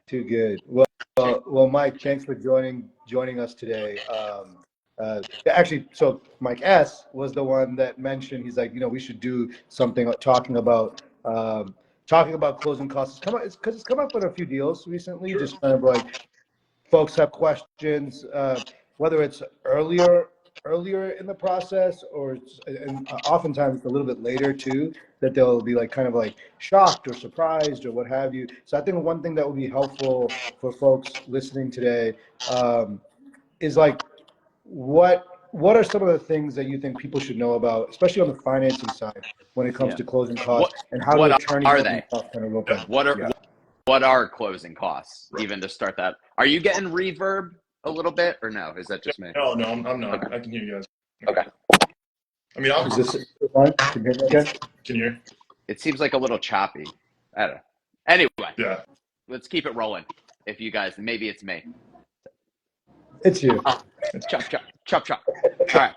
Too good. Well, Mike, thanks for joining us today. Actually, so Mike S was the one that mentioned he's like, we should do something talking about closing costs. It's come up with a few deals recently. Sure. Just kind of like folks have questions, whether it's earlier in the process and oftentimes it's a little bit later too, that they'll be like kind of like shocked or surprised or what have you. So I think one thing that would be helpful for folks listening today is like what are some of the things that you think people should know about, especially on the financing side, when it comes to closing costs, and how What do attorney are closing they? costs kind of look like? What are closing costs? Right. Even to start that, are you getting reverb a little bit, or no? Is that just me? No, I'm not. Okay. I can hear you guys. Okay. I mean, Is this fine? Can you hear me again? Can you hear? It seems like a little choppy. I don't know. Anyway, Yeah. let's keep it rolling. If you guys, maybe it's me. It's you. Chop. All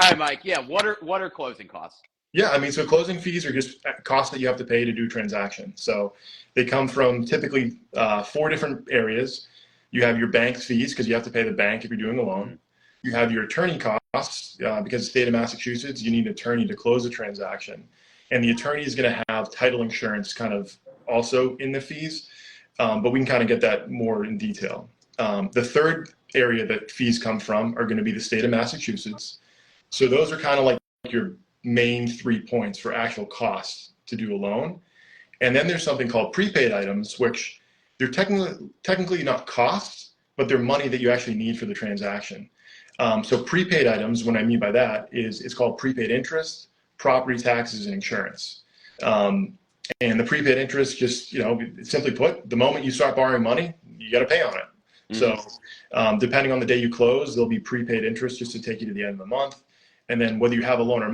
right, Mike. Yeah. What are closing costs? Yeah, I mean, so closing fees are just costs that you have to pay to do transactions. So they come from typically 4 different areas. You have your bank fees, because you have to pay the bank if you're doing a loan. You have your attorney costs, because the state of Massachusetts, you need an attorney to close a transaction. And the attorney is going to have title insurance kind of also in the fees, but we can kind of get that more in detail. The third area that fees come from are going to be the state of Massachusetts. So those are kind of like your main 3 points for actual costs to do a loan. And then there's something called prepaid items, which they're technically not costs, but they're money that you actually need for the transaction. So prepaid items, what I mean by that is it's called prepaid interest, property taxes, and insurance. And the prepaid interest, just, simply put, the moment you start borrowing money, you got to pay on it. So depending on the day you close, there'll be prepaid interest just to take you to the end of the month. And then whether you have a loan or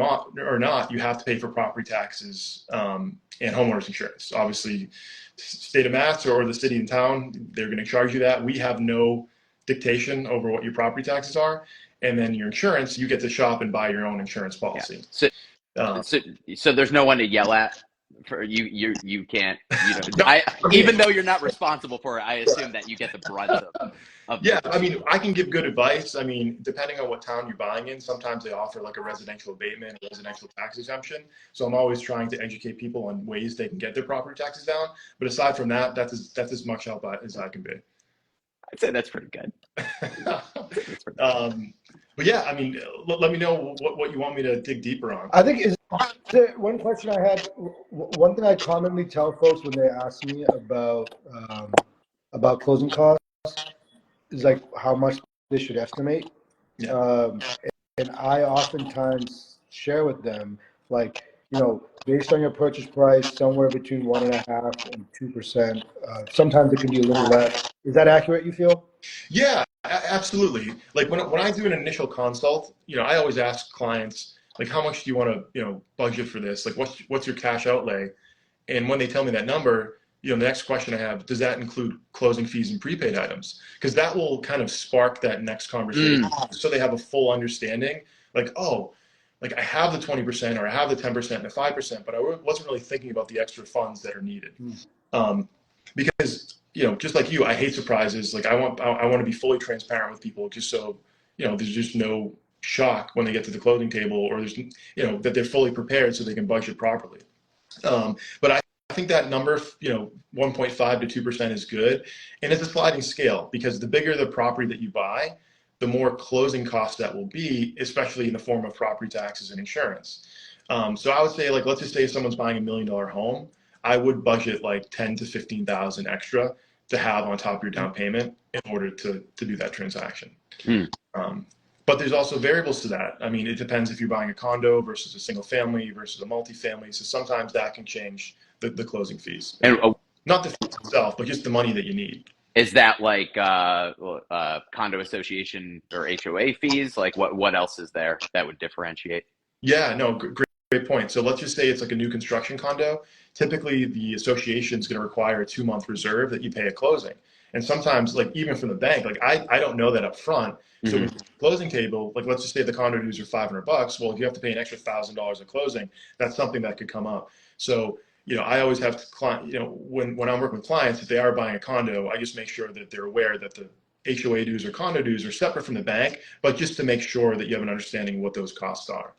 not, you have to pay for property taxes and homeowners insurance. Obviously, state of Mass or the city and town, they're going to charge you that. We have no dictation over what your property taxes are. And then your insurance, you get to shop and buy your own insurance policy. Yeah. So there's no one to yell at. For you can't. No, even though you're not responsible for it, I assume that you get the brunt of yeah, I mean, I can give good advice. I mean, depending on what town you're buying in, sometimes they offer like a residential abatement, a residential tax exemption. So I'm always trying to educate people on ways they can get their property taxes down. But aside from that, that's as much help as I can be. I'd say that's pretty good. But yeah, I mean, let me know what you want me to dig deeper on. I think one question I had. One thing I commonly tell folks when they ask me about closing costs is like how much they should estimate. Yeah. And I oftentimes share with them, like, based on your purchase price, somewhere between 1.5% and 2%. Sometimes it can be a little less. Is that accurate, you feel? Yeah, absolutely. Like when I do an initial consult, I always ask clients, like, how much do you want to, budget for this? Like, what's your cash outlay? And when they tell me that number, the next question I have, does that include closing fees and prepaid items? Because that will kind of spark that next conversation. So they have a full understanding, like, oh, like I have the 20% or I have the 10% and the 5%, but I wasn't really thinking about the extra funds that are needed. Because, just like you, I hate surprises. Like I want to be fully transparent with people, just so, there's just no shock when they get to the closing table, or there's, that they're fully prepared so they can budget properly. But I think that number, 1.5 to 2% is good. And it's a sliding scale, because the bigger the property that you buy, the more closing costs that will be, especially in the form of property taxes and insurance. So I would say, like, let's just say someone's buying $1 million home, I would budget like 10 to 15,000 extra to have on top of your down payment in order to do that transaction. But there's also variables to that. I mean, it depends if you're buying a condo versus a single family versus a multifamily. So sometimes that can change the closing fees. And not the fee itself, but just the money that you need. Is that like condo association or HOA fees? Like what else is there that would differentiate? Yeah, no, great point. So let's just say it's like a new construction condo. Typically, the association is going to require a 2-month reserve that you pay at closing. And sometimes, like even from the bank, like I don't know that up front. So when closing table, like let's just say the condo dues are $500. Well, if you have to pay an extra $1,000 at closing, that's something that could come up. So I always have to client, when I'm working with clients, if they are buying a condo, I just make sure that they're aware that the HOA dues or condo dues are separate from the bank, but just to make sure that you have an understanding of what those costs are.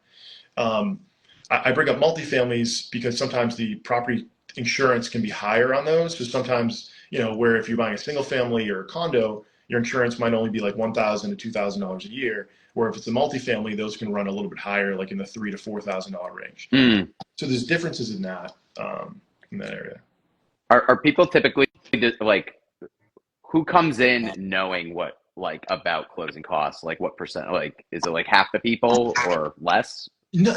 I bring up multifamilies because sometimes the property insurance can be higher on those. So sometimes, where if you're buying a single family or a condo, your insurance might only be like $1,000 to $2,000 a year. Where if it's a multifamily, those can run a little bit higher, like in the $3,000 to $4,000 range. So there's differences in that area. Are people typically like, who comes in knowing what, like, about closing costs? Like, what percent? Like, is it like half the people or less? No,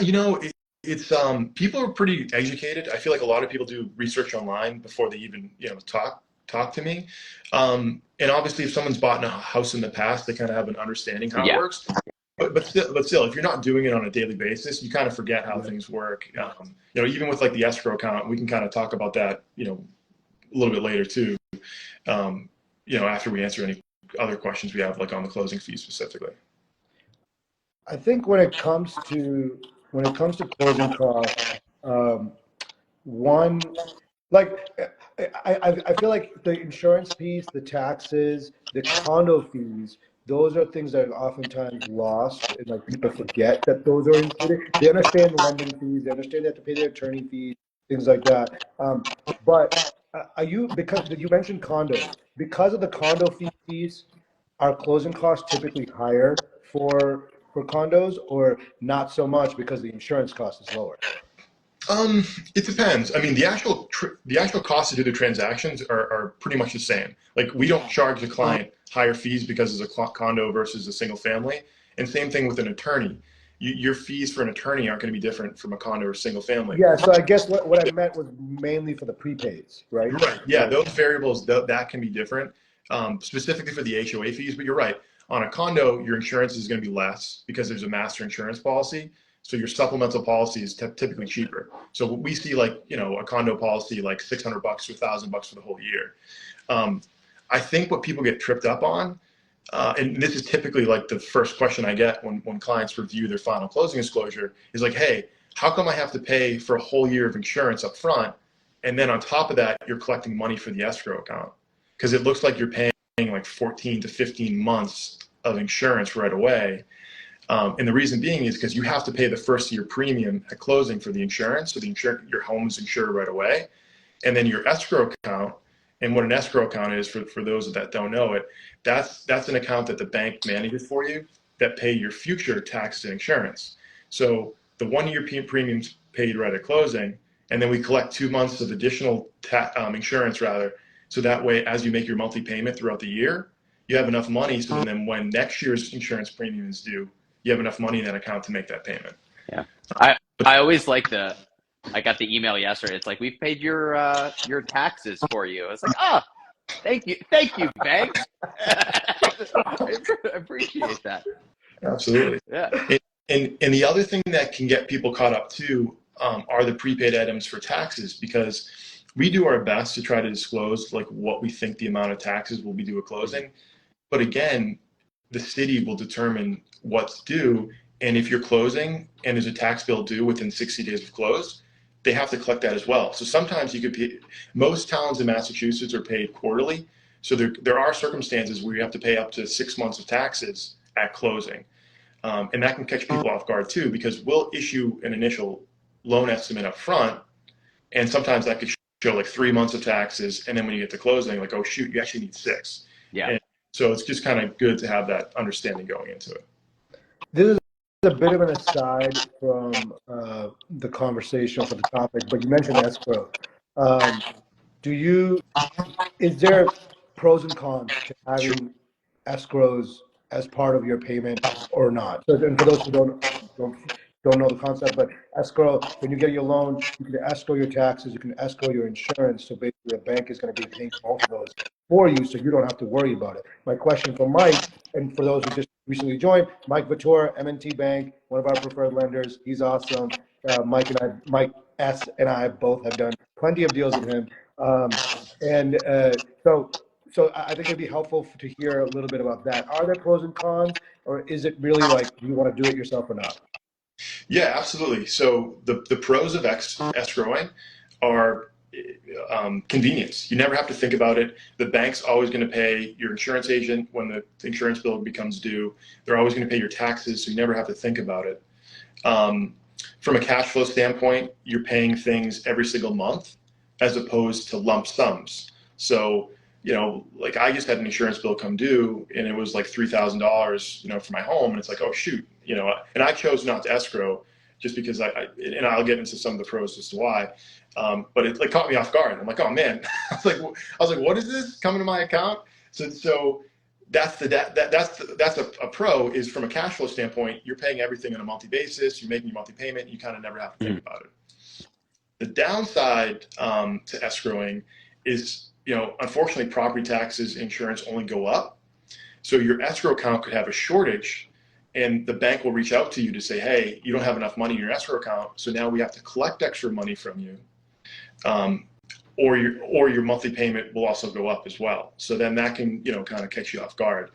it's people are pretty educated. I feel like a lot of people do research online before they even talk to me. And obviously, if someone's bought a house in the past, they kind of have an understanding how it works. But still, if you're not doing it on a daily basis, you kind of forget how things work. Even with like the escrow account, we can kind of talk about that, a little bit later too. After we answer any other questions we have, like on the closing fees specifically. I think when it comes to closing costs, one, like, I feel like the insurance piece, the taxes, the condo fees, those are things that are oftentimes lost, and like people forget that those are included. They understand the lending fees, they understand they have to pay their attorney fees, things like that. But because you mentioned condos, because of the condo fees, are closing costs typically higher for condos, or not so much because the insurance cost is lower? It depends. I mean, the actual cost to do the transactions are pretty much the same. Like, we don't charge the client higher fees because it's a condo versus a single family. And same thing with an attorney. Your fees for an attorney aren't going to be different from a condo or single family. Yeah, so I guess what I meant was mainly for the prepaids, right? Right. Yeah, those variables that can be different, specifically for the HOA fees. But you're right. On a condo, your insurance is going to be less because there's a master insurance policy. So your supplemental policy is typically cheaper. So we see, like, a condo policy like $600 to $1,000 for the whole year. I think what people get tripped up on, and this is typically like the first question I get when clients review their final closing disclosure, is like, hey, how come I have to pay for a whole year of insurance up front? And then on top of that, you're collecting money for the escrow account, because it looks like you're paying like 14 to 15 months of insurance right away. And the reason being is because you have to pay the first year premium at closing for the insurance. So your home is insured right away. And then your escrow account, and what an escrow account is, for those that don't know it, that's an account that the bank manages for you that pay your future tax and insurance. So the 1 year premium's paid right at closing, and then we collect 2 months of additional insurance rather. So that way, as you make your monthly payment throughout the year, you have enough money. So then when next year's insurance premium is due, you have enough money in that account to make that payment. Yeah. I always like I got the email yesterday. It's like, we've paid your taxes for you. I was like, thank you, bank. I appreciate that. Absolutely. Yeah. And the other thing that can get people caught up too are the prepaid items for taxes, because we do our best to try to disclose like what we think the amount of taxes will be due at closing. But again, the city will determine what's due. And if you're closing and there's a tax bill due within 60 days of close, they have to collect that as well. So sometimes you could pay, most towns in Massachusetts are paid quarterly. So there are circumstances where you have to pay up to 6 months of taxes at closing. And that can catch people off guard too, because we'll issue an initial loan estimate up front. And sometimes that could show like 3 months of taxes. And then when you get to closing, like, oh shoot, you actually need 6. Yeah. And so it's just kind of good to have that understanding going into it. This is a bit of an aside from the conversation for the topic, but you mentioned escrow. Is there pros and cons to having escrows as part of your payment or not? So, and for those who don't know the concept, but escrow, when you get your loan, you can escrow your taxes, you can escrow your insurance. So basically, a bank is going to be paying both of those for you, so you don't have to worry about it. My question for Mike, and for those who just recently joined, Mike Vautour, M&T Bank, one of our preferred lenders. He's awesome. Mike S. and I both have done plenty of deals with him. So I think it'd be helpful to hear a little bit about that. Are there pros and cons, or is it really like, do you want to do it yourself or not? Yeah, absolutely. So the pros of escrowing are convenience. You never have to think about it. The bank's always going to pay your insurance agent when the insurance bill becomes due. They're always going to pay your taxes, so you never have to think about it. From a cash flow standpoint, you're paying things every single month as opposed to lump sums. So, like I just had an insurance bill come due and it was like $3,000, for my home. And it's like, oh shoot, and I chose not to escrow just because and I'll get into some of the pros as to why. But it like caught me off guard. I'm like, oh man, I was like, what is this coming to my account? So that's a pro is from a cash flow standpoint, you're paying everything on a monthly basis. You're making your monthly payment. You kind of never have to think about it. The downside to escrowing is, unfortunately, property taxes, insurance only go up. So your escrow account could have a shortage, and the bank will reach out to you to say, hey, you don't have enough money in your escrow account, so now we have to collect extra money from you. Or your monthly payment will also go up as well. So then that can, kind of catch you off guard.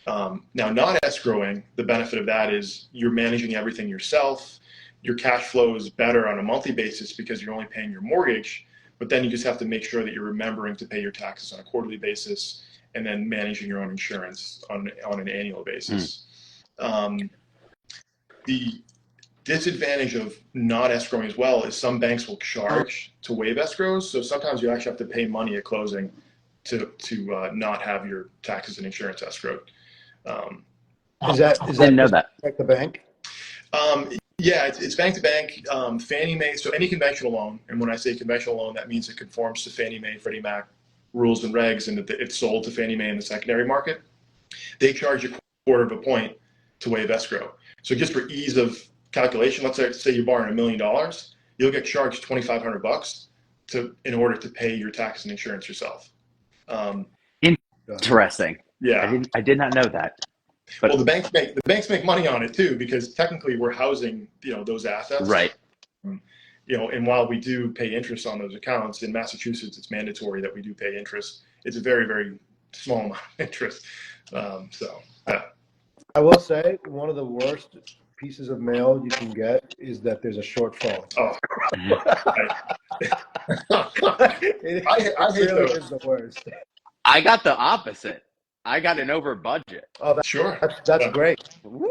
Now, not escrowing, the benefit of that is you're managing everything yourself. Your cash flow is better on a monthly basis because you're only paying your mortgage, but then you just have to make sure that you're remembering to pay your taxes on a quarterly basis and then managing your own insurance on an annual basis. The disadvantage of not escrowing as well is some banks will charge to waive escrows. So sometimes you actually have to pay money at closing to not have your taxes and insurance escrowed. Is that Didn't know that. like the bank? Yeah, it's bank to bank. Fannie Mae, so any conventional loan, and when I say conventional loan, that means it conforms to Fannie Mae, Freddie Mac rules and regs, and that it's sold to Fannie Mae in the secondary market. They charge a quarter of a point to waive escrow. So just for ease of calculation, let's say you're borrowing $1 million, you'll get charged $2,500 in order to pay your tax and insurance yourself. Interesting. Yeah, I did not know that. But well, the banks make money on it too, because technically we're housing those assets. right. And while we do pay interest on those accounts, in Massachusetts it's mandatory that we do pay interest. It's a very, very small amount of interest. So yeah. I will say one of the worst pieces of mail you can get is that there's a shortfall. Oh, It I hate really those. is the worst. I got the opposite. I got an over budget. Oh, Sure. that's great. Woo!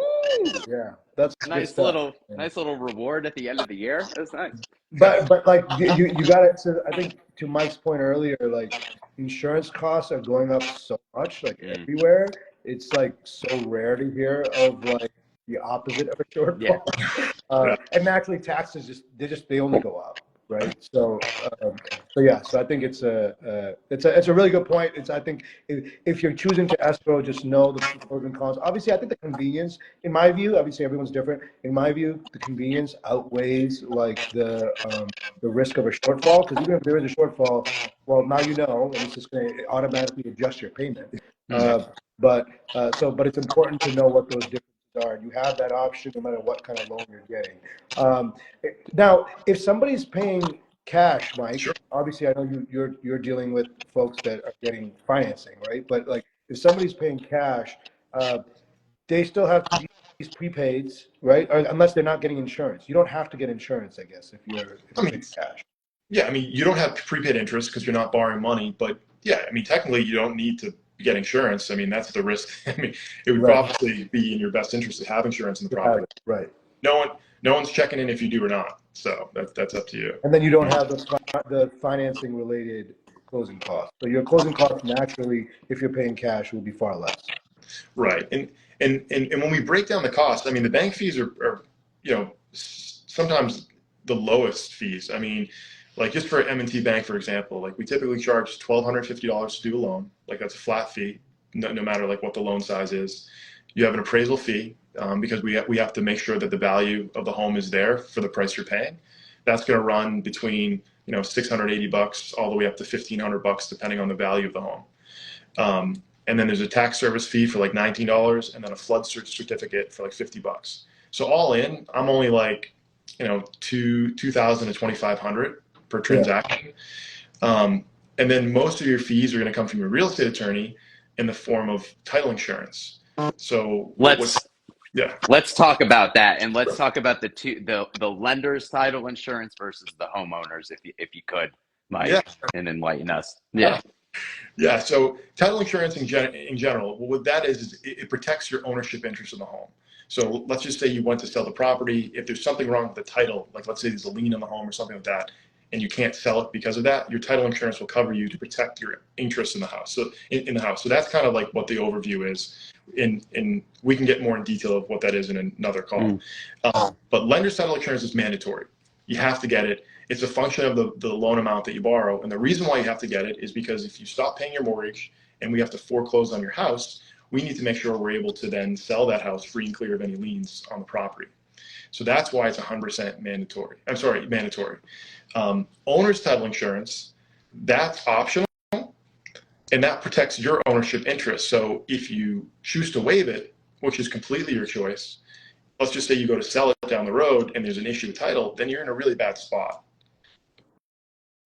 Yeah, that's good Nice stuff. little reward at the end of the year. That's nice. But like you got it. So I think to Mike's point earlier, like insurance costs are going up so much, like everywhere. It's like so rare to hear of like the opposite of a shortfall. Yeah. And naturally, taxes they only go up, right? So yeah. So I think it's a really good point. I think if you're choosing to escrow, just know the pros and cons. Obviously, I think the convenience, in my view, obviously everyone's different. In my view, the convenience outweighs like the risk of a shortfall. Because even if there is a shortfall, well, now you know, and it's just going to automatically adjust your payment. But it's important to know what those differences are. You have that option no matter what kind of loan you're getting. Now, if somebody's paying cash, Mike, Sure. obviously I know you're dealing with folks that are getting financing, right? But like if somebody's paying cash, they still have these prepaids, right? Or unless they're not getting insurance. You don't have to get insurance, I guess, if you're paying cash. Yeah, I mean, you don't have prepaid interest because you're not borrowing money, but yeah, I mean, technically you don't need to get insurance. I mean, that's the risk. I mean, it would probably be in your best interest to have insurance in the property. Right. No one's checking in if you do or not. So that's up to you. And then you don't have the financing related closing costs. So your closing costs naturally, if you're paying cash, will be far less. Right. And when we break down the cost, I mean, the bank fees are sometimes the lowest fees. I mean, like just for M&T Bank, for example, like we typically charge $1,250 to do a loan. Like that's a flat fee, no matter like what the loan size is. You have an appraisal fee because we have to make sure that the value of the home is there for the price you're paying. That's going to run between $680 all the way up to $1,500 depending on the value of the home. And then there's a tax service fee for like $19, and then a flood certificate for like $50. So all in, I'm only like $2,000 to $2,500 per transaction. And then most of your fees are going to come from your real estate attorney in the form of title insurance. So Let's Yeah. Let's talk about that, and let's talk about the lender's title insurance versus the homeowners, if you could, Yeah. Mike, and enlighten us. Yeah. Yeah. So title insurance in general, what that is it protects your ownership interest in the home. So let's just say you want to sell the property. If there's something wrong with the title, like let's say there's a lien on the home or something like that, and you can't sell it because of that, your title insurance will cover you to protect your interest in the house. So in the house. So that's kind of like what the overview is. In we can get more in detail of what that is in another call. But lender's title insurance is mandatory. You have to get it. It's a function of the loan amount that you borrow. And the reason why you have to get it is because if you stop paying your mortgage and we have to foreclose on your house, we need to make sure we're able to then sell that house free and clear of any liens on the property. So that's why it's 100% mandatory. I'm sorry, mandatory. Owner's title insurance, that's optional, and that protects your ownership interest. So if you choose to waive it, which is completely your choice, let's just say you go to sell it down the road and there's an issue with title, then you're in a really bad spot.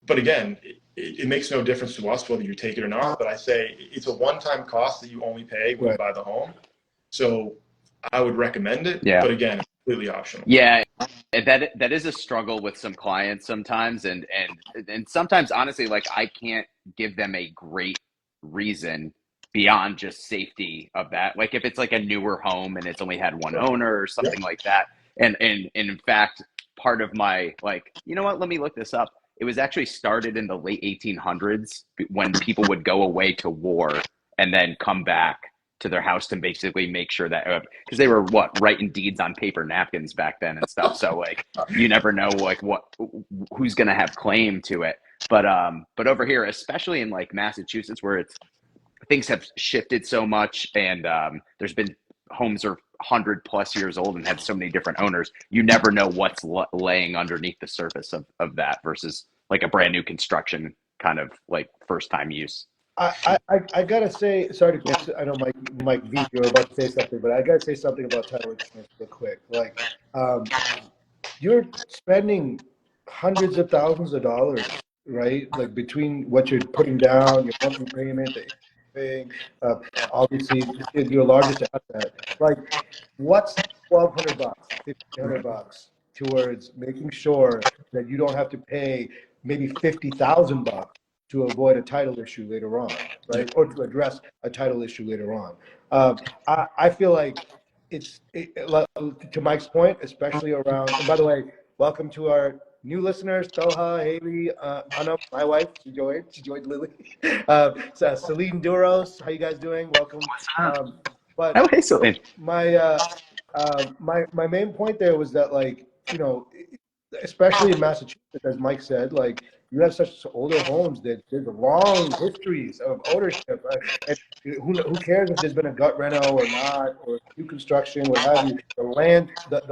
But again, it makes no difference to us whether you take it or not. But I say it's a one-time cost that you only pay when you buy the home. So I would recommend it. Yeah. But again, it's completely optional. Yeah. That is a struggle with some clients sometimes, and sometimes honestly, like I can't give them a great reason beyond just safety of that. Like if it's like a newer home and it's only had one owner or something like that, and in fact, part of my like, you know what? Let me look this up. It was actually started in the late 1800s when people would go away to war and then come back to their house to basically make sure that because they were writing deeds on paper napkins back then and stuff. So like you never know like who's gonna have claim to it. But over here, especially in like Massachusetts, where it's things have shifted so much, and there's been homes are 100+ years old and had so many different owners. You never know what's laying underneath the surface of that versus like a brand new construction kind of like first time use. I gotta say, sorry to, I know Mike V, you were about to say something, but I gotta say something about title insurance real quick. Like, you're spending hundreds of thousands of dollars, right? Like between what you're putting down, your monthly payment, the thing, obviously your largest asset. Like, what's $1,200, $1,500 towards making sure that you don't have to pay maybe $50,000 to avoid a title issue later on, right? Or to address a title issue later on. I feel like to Mike's point, especially around, and by the way, welcome to our new listeners, Toha, Haley, Anna, my wife, she joined Lily. So Celine Duros, how you guys doing? Welcome. But Oh, hey, Celine. my main point there was that, like, you know, especially in Massachusetts, as Mike said, like you have such older homes that there's long histories of ownership. And who cares if there's been a gut reno or not, or new construction, what have you? The land that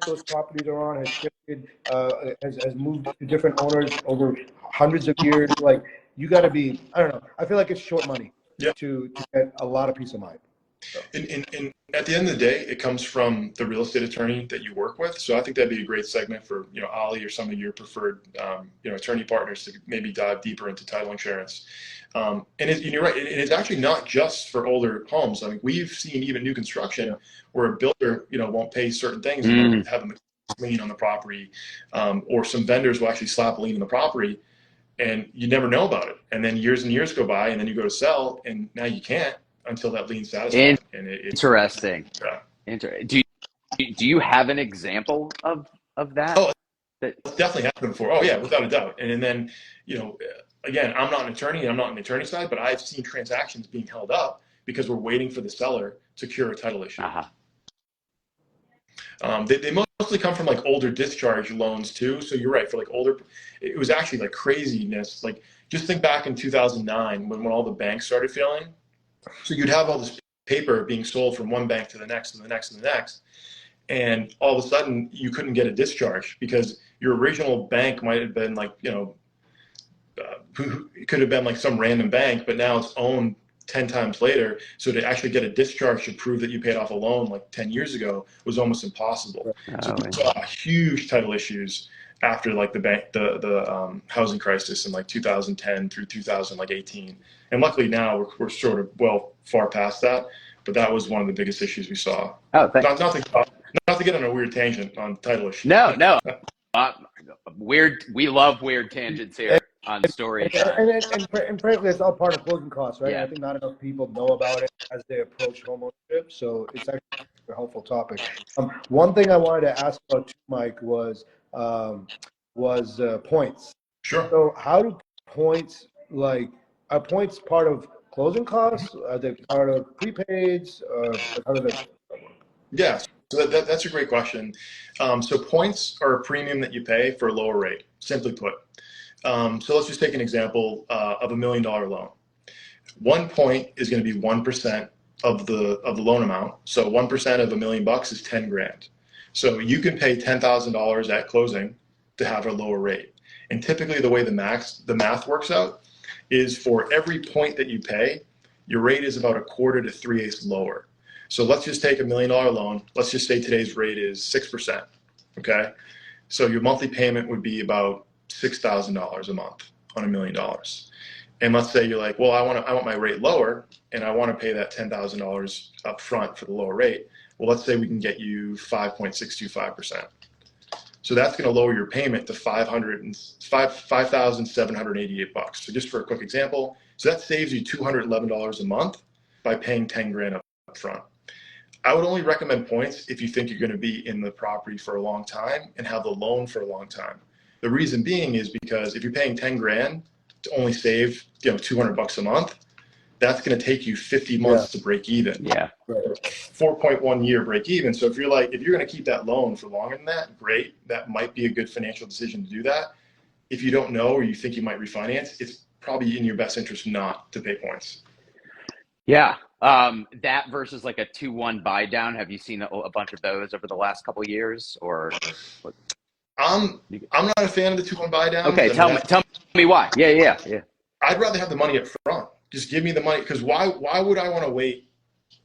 those properties are on has shifted, has moved to different owners over hundreds of years. Like you got to be, I don't know. I feel like it's short money to get a lot of peace of mind. So. And at the end of the day, it comes from the real estate attorney that you work with. So I think that'd be a great segment for Ali or some of your preferred attorney partners to maybe dive deeper into title insurance. And you're right, and it's actually not just for older homes. I mean, we've seen even new construction where a builder won't pay certain things and they'll have them lien on the property, or some vendors will actually slap a lien on the property, and you never know about it. And then years and years go by, and then you go to sell, and now you can't until that lien's satisfied. And Interesting. Yeah. Do you have an example of that? Oh, it's definitely happened before. Oh yeah, without a doubt. And then, again, I'm not an attorney, I'm not on the attorney side, but I've seen transactions being held up because we're waiting for the seller to cure a title issue. They mostly come from like older discharge loans too. So you're right, for like older, it was actually like craziness. Like just think back in 2009 when all the banks started failing. So you'd have all this paper being sold from one bank to the next and the next and the next. And all of a sudden you couldn't get a discharge because your original bank might have been like, it could have been like some random bank, but now it's owned 10 times later. So to actually get a discharge to prove that you paid off a loan like 10 years ago was almost impossible. So we saw huge title issues after like the housing crisis in like 2010 through 2018. And luckily now we're sort of far past that. But that was one of the biggest issues we saw. Oh, thanks. Not to get on a weird tangent on title issue. No. Weird. We love weird tangents here on Story Time. And frankly, it's all part of closing costs, right? Yeah. And I think not enough people know about it as they approach homeownership. So it's actually a helpful topic. One thing I wanted to ask about too, Mike, was points. Sure. So how do points, are points part of closing costs? Are they part of prepaids? How do they work? Yeah, so that's a great question. So points are a premium that you pay for a lower rate, simply put. So let's just take an example of $1 million loan. 1 point is going to be 1% of the loan amount. So 1% of $1 million is 10 grand. So you can pay $10,000 at closing to have a lower rate. And typically the way the math works out is for every point that you pay, your rate is about 1/4 to 3/8 lower. So let's just take $1 million loan. Let's just say today's rate is 6%. Okay. So your monthly payment would be about $6,000 a month on $1 million. And let's say you're like, well, I want my rate lower and I want to pay that $10,000 up front for the lower rate. Well, let's say we can get you 5.625%. So that's going to lower your payment to $5,788. So just for a quick example, so that saves you $211 a month by paying 10 grand up front. I would only recommend points if you think you're going to be in the property for a long time and have the loan for a long time. The reason being is because if you're paying 10 grand to only save, $200 a month, that's going to take you 50 months to break even. Yeah. 4.1 year break even. So if you're going to keep that loan for longer than that, great. That might be a good financial decision to do that. If you don't know or you think you might refinance, it's probably in your best interest not to pay points. Yeah. That versus like a 2-1 buy down. Have you seen a bunch of those over the last couple of years, or? I'm not a fan of the 2-1 buy down. Okay. Tell me why. Yeah. I'd rather have the money up front. Just give me the money. Because why would I want to wait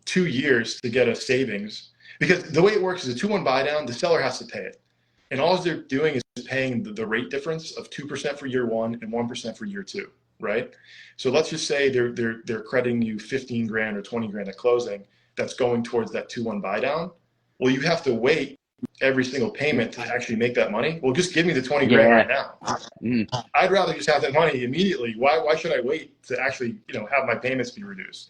2 years to get a savings? Because the way it works is a 2-1 buy down, the seller has to pay it. And all they're doing is paying the rate difference of 2% for year 1 and 1% for year 2, right? So let's just say they're crediting you 15 grand or 20 grand at closing. That's going towards that 2-1 buy down. Well, you have to wait every single payment to actually make that money. Well, just give me the 20 grand right now. I'd rather just have that money immediately. Why should I wait to actually, have my payments be reduced?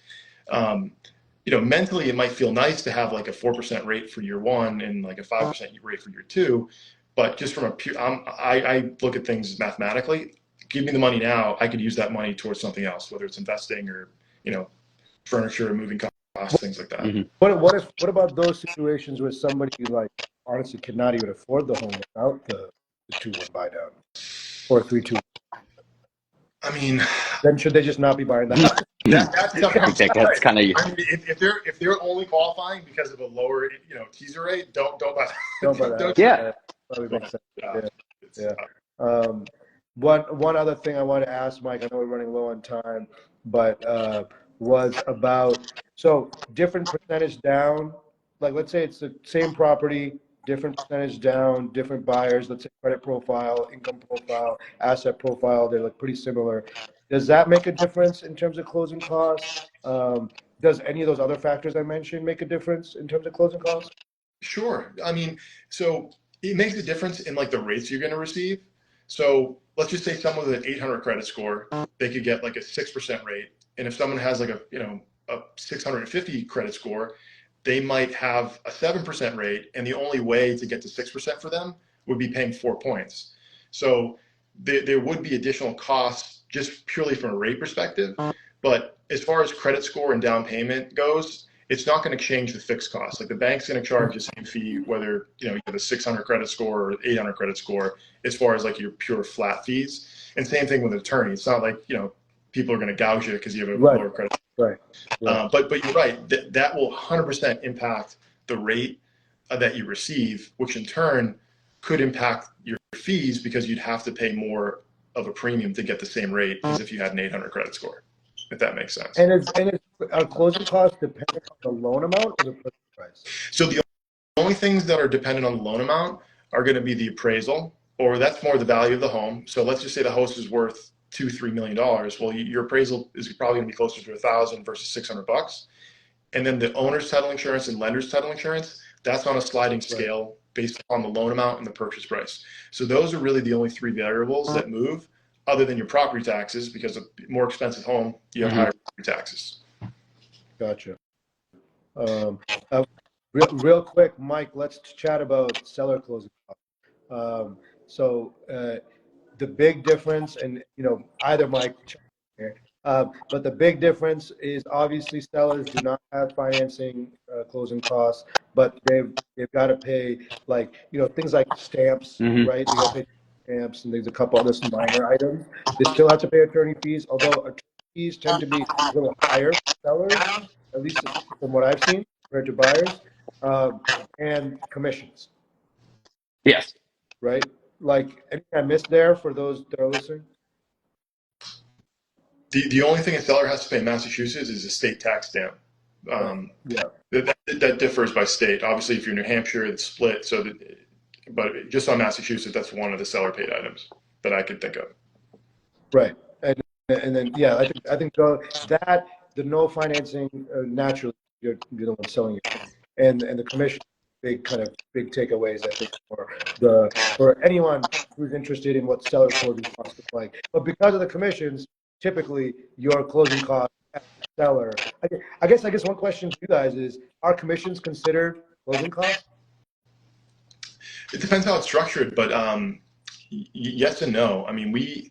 Mentally it might feel nice to have like a 4% rate for year 1 and like a 5% rate for year 2. But just from I look at things mathematically. Give me the money now. I could use that money towards something else, whether it's investing or, furniture, moving costs, things like that. Mm-hmm. What about those situations where somebody honestly cannot even afford the home without the 2-1 buy down or 3-2? I mean, then should they just not be buying the house? That's kind of. I mean, if they're only qualifying because of a lower, teaser rate, don't buy that. Don't buy that. Yeah. Probably makes sense. Yeah. One other thing I want to ask, Mike, I know we're running low on time, but was about, so different percentage down, like let's say it's the same property, different percentage down, different buyers, let's say credit profile, income profile, asset profile, they look pretty similar. Does that make a difference in terms of closing costs? Does any of those other factors I mentioned make a difference in terms of closing costs? Sure. I mean, so it makes a difference in like the rates you're going to receive. So let's just say someone with an 800 credit score, they could get like a 6% rate. And if someone has like a 650 credit score, they might have a 7% rate. And the only way to get to 6% for them would be paying 4 points. So there would be additional costs just purely from a rate perspective. But as far as credit score and down payment goes, it's not going to change the fixed cost. Like the bank's going to charge the same fee, whether you have a 600 credit score or 800 credit score, as far as like your pure flat fees. And same thing with an attorney. It's not like people are going to gouge you because you have a lower credit score. Right. But you're right. That will 100% impact the rate that you receive, which in turn could impact your fees because you'd have to pay more of a premium to get the same rate as if you had an 800 credit score. If that makes sense. And is our closing costs dependent on the loan amount or the purchase price? So the only things that are dependent on the loan amount are going to be the appraisal, or that's more the value of the home. So let's just say the house is worth $2-3 million. Well, your appraisal is probably going to be closer to $1,000 versus $600. And then the owner's title insurance and lender's title insurance, that's on a sliding scale based on the loan amount and the purchase price. So those are really the only three variables that move, other than your property taxes, because a more expensive home, you have higher property taxes. Gotcha. Uh, real quick, Mike, let's chat about seller closing costs. The big difference, and either Mike, but the big difference is obviously sellers do not have financing closing costs, but they've got to pay things like stamps, right? They got to pay stamps, and there's a couple other minor items. They still have to pay attorney fees, although attorney fees tend to be a little higher for sellers, at least from what I've seen, compared to buyers, and commissions. Yes. Right? Like, anything I missed there for those that are listening? The only thing a seller has to pay in Massachusetts is a state tax stamp. Yeah. That differs by state. Obviously, if you're New Hampshire, it's split. But just on Massachusetts, that's one of the seller paid items that I could think of. Right. And then I think the no financing naturally you're the one selling it, and the commission big takeaways I think for anyone who's interested in what seller closing costs look like. But because of the commissions, typically your closing costs as a seller. I guess one question to you guys is: are commissions considered closing costs? It depends how it's structured, but yes and no. I mean,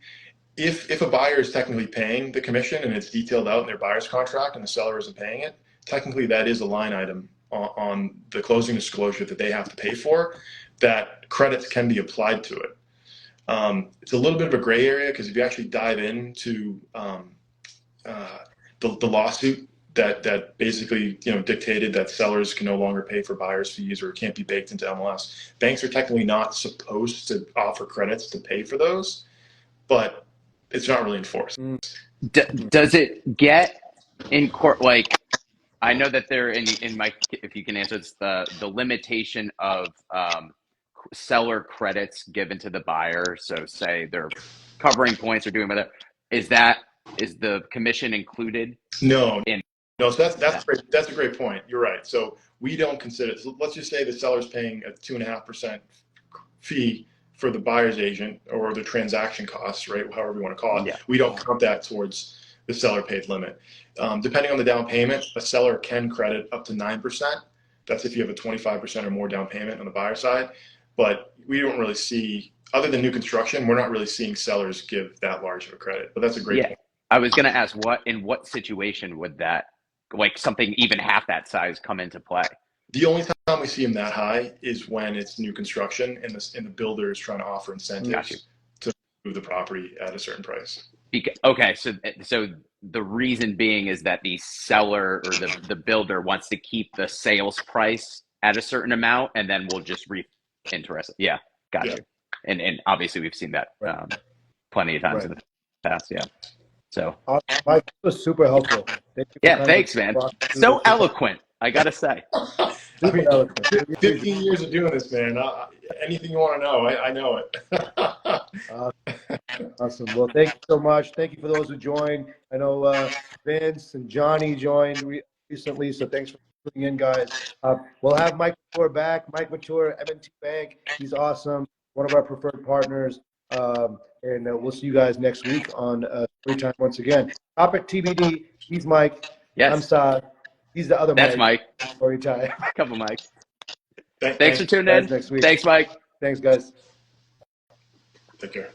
if a buyer is technically paying the commission and it's detailed out in their buyer's contract and the seller isn't paying it, technically that is a line item on the closing disclosure that they have to pay for, that credits can be applied to it. It's a little bit of a gray area because if you actually dive into the lawsuit that basically dictated that sellers can no longer pay for buyer's fees or it can't be baked into MLS, banks are technically not supposed to offer credits to pay for those, but it's not really enforced. Does it get in court? Like, I know that they're in my, if you can answer, it's the limitation of seller credits given to the buyer. So say they're covering points or doing whatever. Is the commission included? No. In No, so that's a great point. You're right. So we don't consider it. So let's just say the seller's paying a 2.5% fee for the buyer's agent or the transaction costs, right? However you want to call it. Yeah. We don't count that towards the seller paid limit. Depending on the down payment, a seller can credit up to 9%. That's if you have a 25% or more down payment on the buyer side. But we don't really see, other than new construction, we're not really seeing sellers give that large of a credit. But that's a great point. I was going to ask, in what situation would that, like something even half that size, come into play? The only time we see them that high is when it's new construction and the builder is trying to offer incentives to move the property at a certain price. Okay, so the reason being is that the seller or the builder wants to keep the sales price at a certain amount, and then we'll just interest. Yeah, gotcha. Yeah. And obviously we've seen that plenty of times in the past. Yeah. So Mike, that was super helpful. Thanks, man. So eloquent, I gotta say. 15 years of doing this, man. Anything you want to know, I know it. Awesome. Well, thank you so much. Thank you for those who joined. I know Vince and Johnny joined recently, so thanks for tuning in, guys. We'll have Mike Vautour back. Mike Vautour, M&T Bank. He's awesome. One of our preferred partners. And we'll see you guys next week on Storii Time once again. Topic TBD. He's Mike. Yes. I'm Saad. He's the other That's Mike. Mike. Storii Time. Couple Mikes. Thanks for tuning in. Next week. Thanks, Mike. Thanks, guys. Take care.